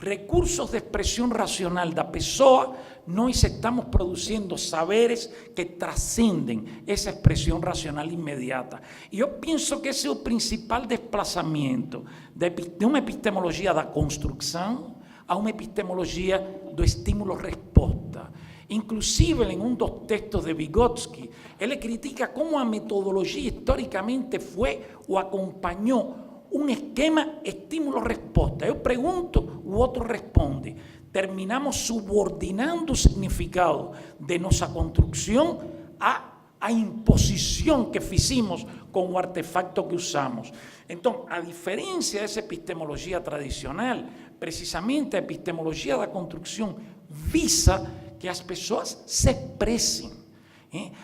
recursos de expressão racional da pessoa, nós estamos produzindo saberes que transcendem essa expressão racional imediata. E eu penso que esse é o principal desplazamento de uma epistemologia da construção a uma epistemologia do estímulo-resposta. Inclusive, em um dos textos de Vigotsky, ele critica como a metodologia historicamente foi ou acompanhou um esquema estímulo-resposta. Eu pergunto, o outro responde. Terminamos subordinando o significado de nossa construção à imposição que fizemos com o artefacto que usamos. Então, a diferença dessa epistemologia tradicional, precisamente a epistemologia da construção, visa que as pessoas se expressem.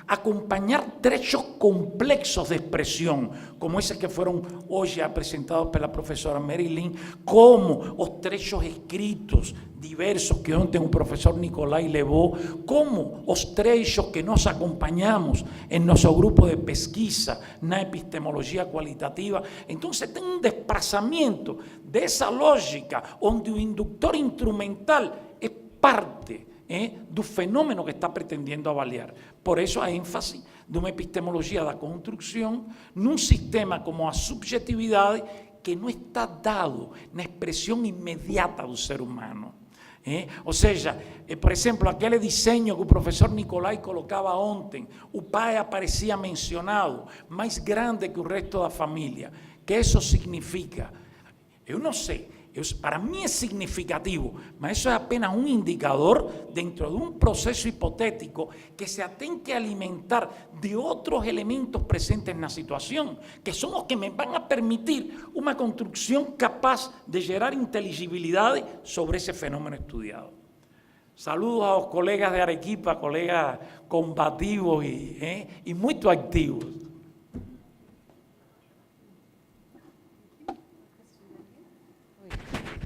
Acompanhar trechos complexos de expressão, como esses que foram hoje apresentados pela professora Marilyn, como os trechos escritos diversos que ontem o professor Nikolai levou, como os trechos que nós acompanhamos em nosso grupo de pesquisa na epistemologia qualitativa. Então, você tem um desplazamento dessa lógica, onde o indutor instrumental é parte do fenômeno que está pretendendo avaliar. Por isso a ênfase de uma epistemologia da construção num sistema como a subjetividade, que não está dado na expressão imediata do ser humano. Ou seja, por exemplo, aquele desenho que o professor Nikolai colocava ontem, o pai aparecia mencionado, mais grande que o resto da família. O que isso significa? Eu não sei. Para mim é significativo, mas isso é apenas um indicador dentro de um processo hipotético que se tem que alimentar de outros elementos presentes na situação, que são os que me vão a permitir uma construção capaz de gerar inteligibilidade sobre esse fenômeno estudado. Saludos aos colegas de Arequipa, colegas combativos e muito ativos.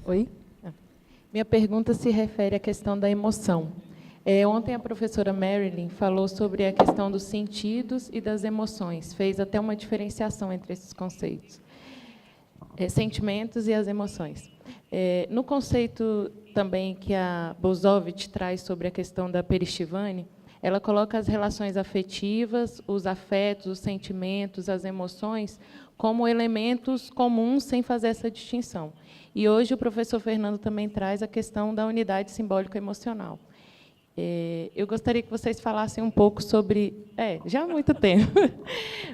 Oi? Minha pergunta se refere à questão da emoção. Ontem a professora Marilyn falou sobre a questão dos sentidos e das emoções, fez até uma diferenciação entre esses conceitos, sentimentos e as emoções. No conceito também que a Veresov traz sobre a questão da Perizhivanie, ela coloca as relações afetivas, os afetos, os sentimentos, as emoções, como elementos comuns, sem fazer essa distinção. E hoje o professor Fernando também traz a questão da unidade simbólico-emocional. Eu gostaria que vocês falassem um pouco sobre... já há muito tempo,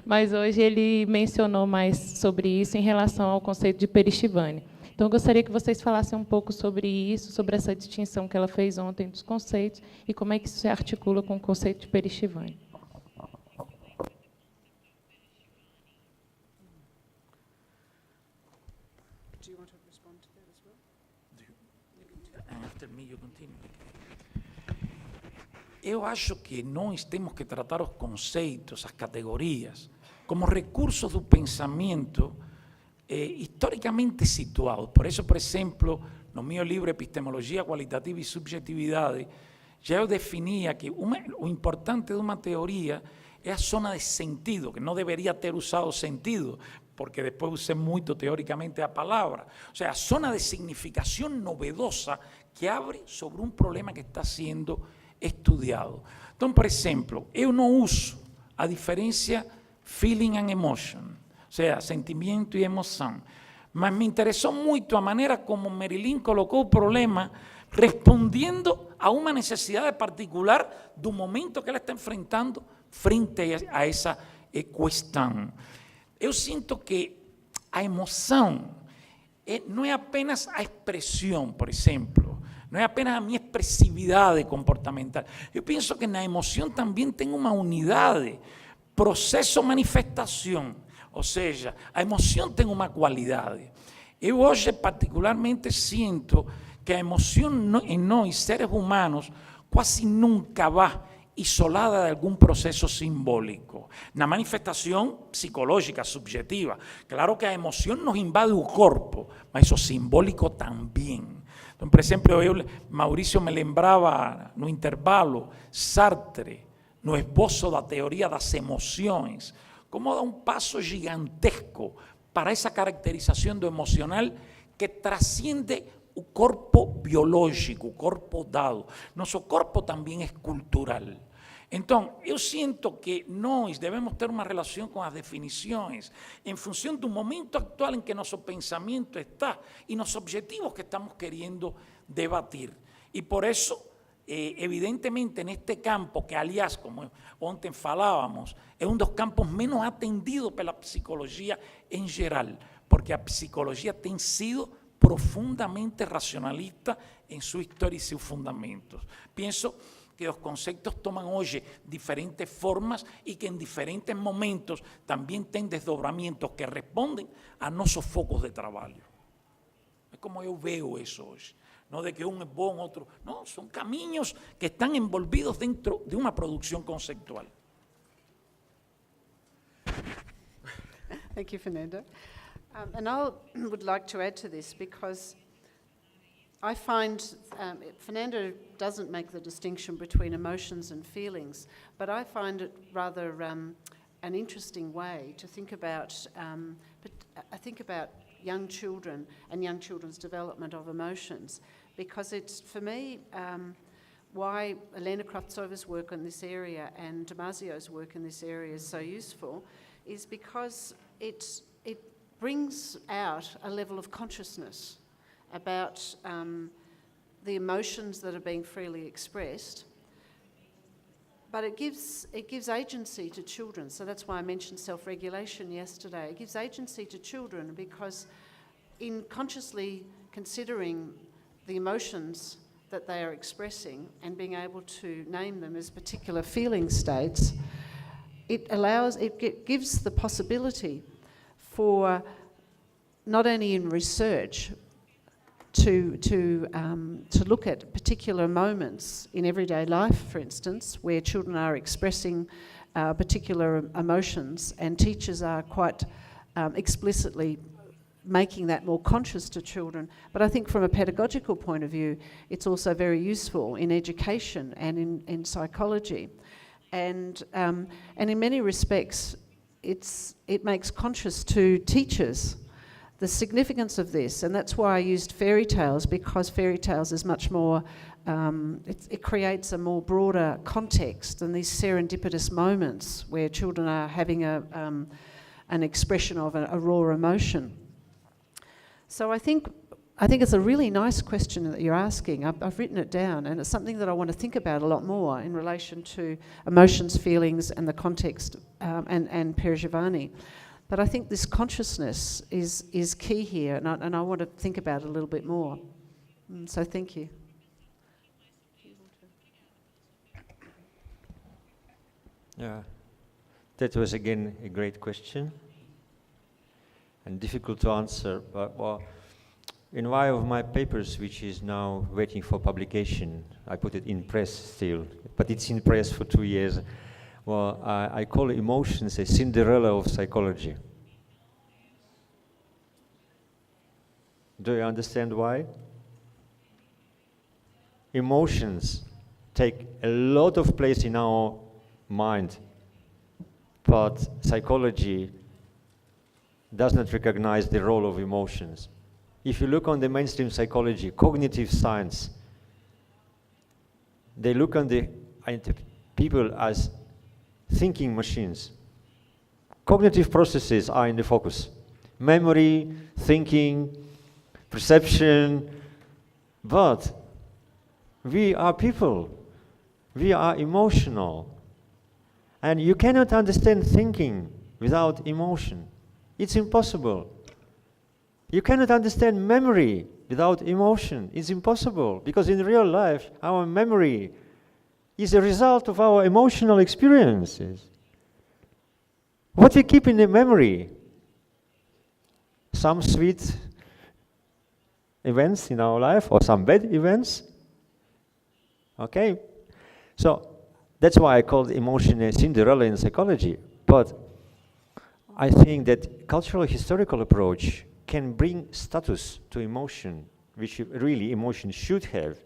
mas hoje ele mencionou mais sobre isso em relação ao conceito de Perizhivanie. Então, eu gostaria que vocês falassem um pouco sobre isso, sobre essa distinção que ela fez ontem dos conceitos e como é que isso se articula com o conceito de Perizhivanie. Eu acho que nós temos que tratar os conceitos, as categorias, como recursos do pensamento historicamente situados. Por isso, por exemplo, no meu livro Epistemologia Qualitativa e Subjetividade, já eu definia que o importante de uma teoria é a zona de sentido, que não deveria ter usado sentido, porque depois usei muito teoricamente a palavra. O sea, a zona de significação novedosa que abre sobre um problema que está sendo estudiado. Então, por exemplo, eu não uso a diferença feeling and emotion, ou seja, sentimento e emoção, mas me interessou muito a maneira como Marilyn colocou o problema respondendo a uma necessidade particular do momento que ela está enfrentando frente a essa questão. Eu sinto que a emoção não é apenas a expressão, por exemplo, não é apenas a minha expressividade comportamental. Eu penso que na emoção também tem uma unidade, processo-manifestação. Ou seja, a emoção tem uma qualidade. Eu hoje particularmente sinto que a emoção em nós, seres humanos, quase nunca vai isolada de algum processo simbólico. Na manifestação psicológica, subjetiva, claro que a emoção nos invade o corpo, mas o simbólico também. Então, por exemplo, Maurício me lembrava no intervalo, Sartre, no esboço da teoria das emoções, como dá um passo gigantesco para essa caracterização do emocional que transcende o corpo biológico, o corpo dado. Nosso corpo também é cultural. Então, eu sinto que nós devemos ter uma relação com as definições em função do momento atual em que nosso pensamento está e nos objetivos que estamos querendo debatir. E por isso, evidentemente, neste campo, que aliás, como ontem falávamos, é um dos campos menos atendidos pela psicologia em geral, porque a psicologia tem sido profundamente racionalista em sua história e seus fundamentos. Penso que os conceitos tomam hoje diferentes formas e que em diferentes momentos também têm desdobramentos que respondem a nossos focos de trabalho. É como eu vejo isso hoje. Não de que um é bom, outro... Não, são caminhos que estão envolvidos dentro de uma produção conceitual. Thank you, Fernando. And I would like to add to this because I find Fernando doesn't make the distinction between emotions and feelings, but I find it rather an interesting way to think about. I think about young children and young children's development of emotions, because it's for me why Elena Kravtsova's work in this area and Damasio's work in this area is so useful, is because it brings out a level of consciousness about the emotions that are being freely expressed, but it gives agency to children. So that's why I mentioned self-regulation yesterday. It gives agency to children because in consciously considering the emotions that they are expressing and being able to name them as particular feeling states, it gives the possibility for not only in research to look at particular moments in everyday life, for instance, where children are expressing particular emotions and teachers are quite explicitly making that more conscious to children. But I think from a pedagogical point of view, it's also very useful in education and in psychology. And in many respects, it makes conscious to teachers the significance of this, and that's why I used fairy tales, because fairy tales is much more, it creates a more broader context than these serendipitous moments where children are having an expression of a raw emotion. So I think it's a really nice question that you're asking. I've written it down, and it's something that I want to think about a lot more in relation to emotions, feelings, and the context, and Perizhivanie. But I think this consciousness is key here, and I want to think about it a little bit more. So thank you. Yeah, that was again a great question, and difficult to answer. But well, in one of my papers, which is now waiting for publication, I put it in press still, but it's in press for 2 years. Well, I call emotions a Cinderella of psychology. Do you understand why? Emotions take a lot of place in our mind, but psychology does not recognize the role of emotions. If you look on the mainstream psychology, cognitive science, they look on the people as thinking machines. Cognitive processes are in the focus. Memory, thinking, perception, but we are people. We are emotional. And you cannot understand thinking without emotion. It's impossible. You cannot understand memory without emotion. It's impossible, because in real life, our memory is a result of our emotional experiences. What we keep in the memory? Some sweet events in our life or some bad events. Okay? So that's why I call emotion a Cinderella in psychology. But I think that cultural historical approach can bring status to emotion, which really emotion should have.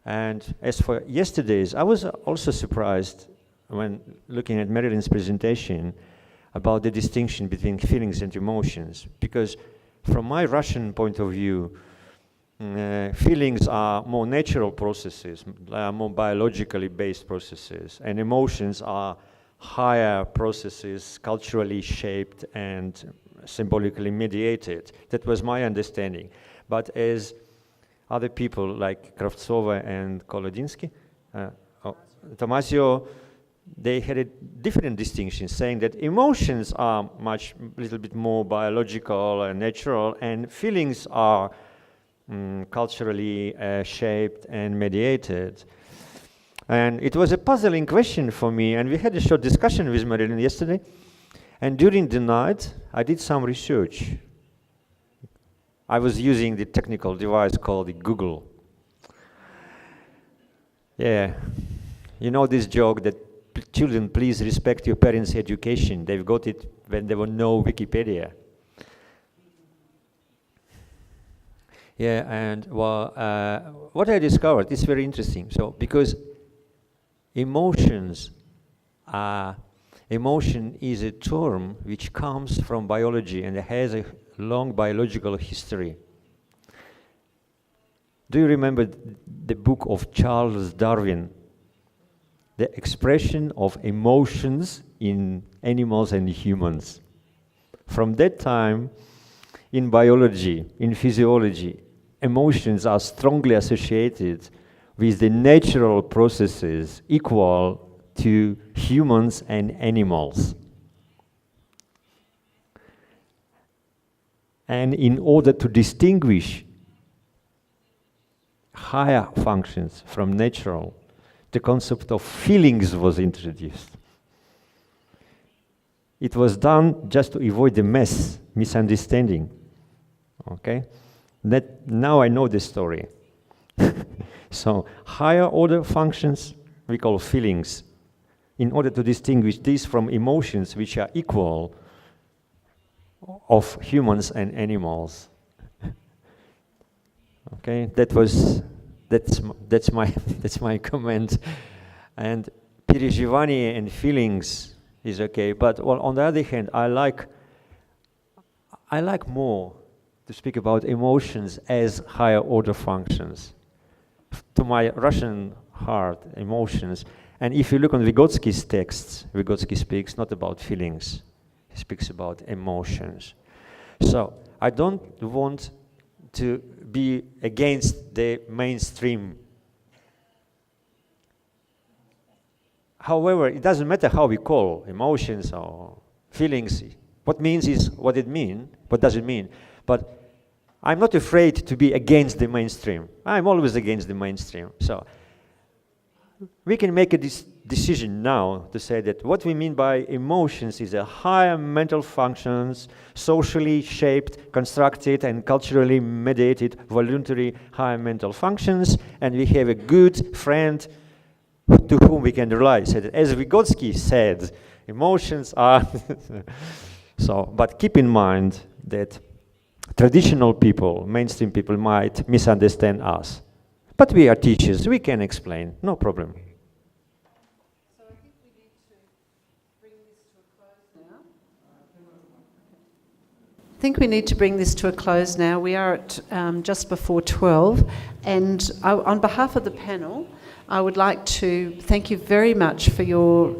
And as for yesterday's, I was also surprised when looking at Marilyn's presentation about the distinction between feelings and emotions, because from my Russian point of view, feelings are more natural processes, more biologically based processes, and emotions are higher processes, culturally shaped and symbolically mediated. That was my understanding. But as other people like Kravtsova and Kolodinsky, Tomasio, they had a different distinction, saying that emotions are little bit more biological and natural, and feelings are culturally shaped and mediated. And it was a puzzling question for me, and we had a short discussion with Marilyn yesterday, and during the night I did some research. I was using the technical device called the Google. Yeah, you know this joke that children, please respect your parents' education. They've got it when there were no Wikipedia. Yeah, and well, what I discovered is very interesting. So, because emotion is a term which comes from biology and has a long biological history. Do you remember the book of Charles Darwin? The expression of emotions in animals and humans. From that time, in biology, in physiology, emotions are strongly associated with the natural processes equal to humans and animals. And in order to distinguish higher functions from natural, the concept of feelings was introduced. It was done just to avoid the misunderstanding. Okay? Now I know the story. So higher order functions we call feelings, in order to distinguish these from emotions which are equal of humans and animals. Okay, that's my comment. And Perizhivanie and feelings is okay, but well, on the other hand, I like more to speak about emotions as higher order functions. To my Russian heart, emotions. And if you look on Vygotsky's texts, Vygotsky speaks not about feelings, he speaks about emotions. So I don't want to be against the mainstream. However, it doesn't matter how we call emotions or feelings. What means is what it means, what does it mean. But I'm not afraid to be against the mainstream. I'm always against the mainstream. So we can make a decision now to say that what we mean by emotions is a higher mental functions, socially shaped, constructed, and culturally mediated, voluntary higher mental functions, and we have a good friend to whom we can rely. So that, as Vygotsky said, emotions are... So, but keep in mind that traditional people, mainstream people, might misunderstand us. But we are teachers, we can explain, no problem. So I think we need to bring this to a close now. I think we need to bring this to a close now. We are at just before 12, and on behalf of the panel, I would like to thank you very much for your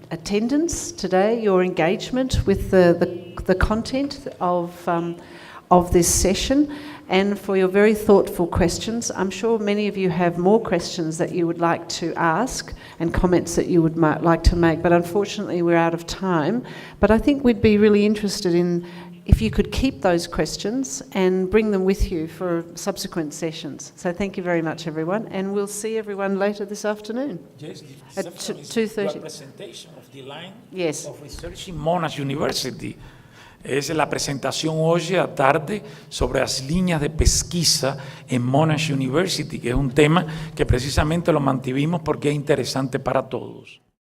attendance today, your engagement with the content of this session, and for your very thoughtful questions. I'm sure many of you have more questions that you would like to ask and comments that you would like to make, but unfortunately we're out of time. But I think we'd be really interested in if you could keep those questions and bring them with you for subsequent sessions. So thank you very much, everyone, and we'll see everyone later this afternoon. Yes, at 2:30. Presentation of the line Yes. of research in Monash University. Es la presentación hoy a tarde sobre las líneas de pesquisa en Monash University, que es un tema que precisamente lo mantuvimos porque es interesante para todos.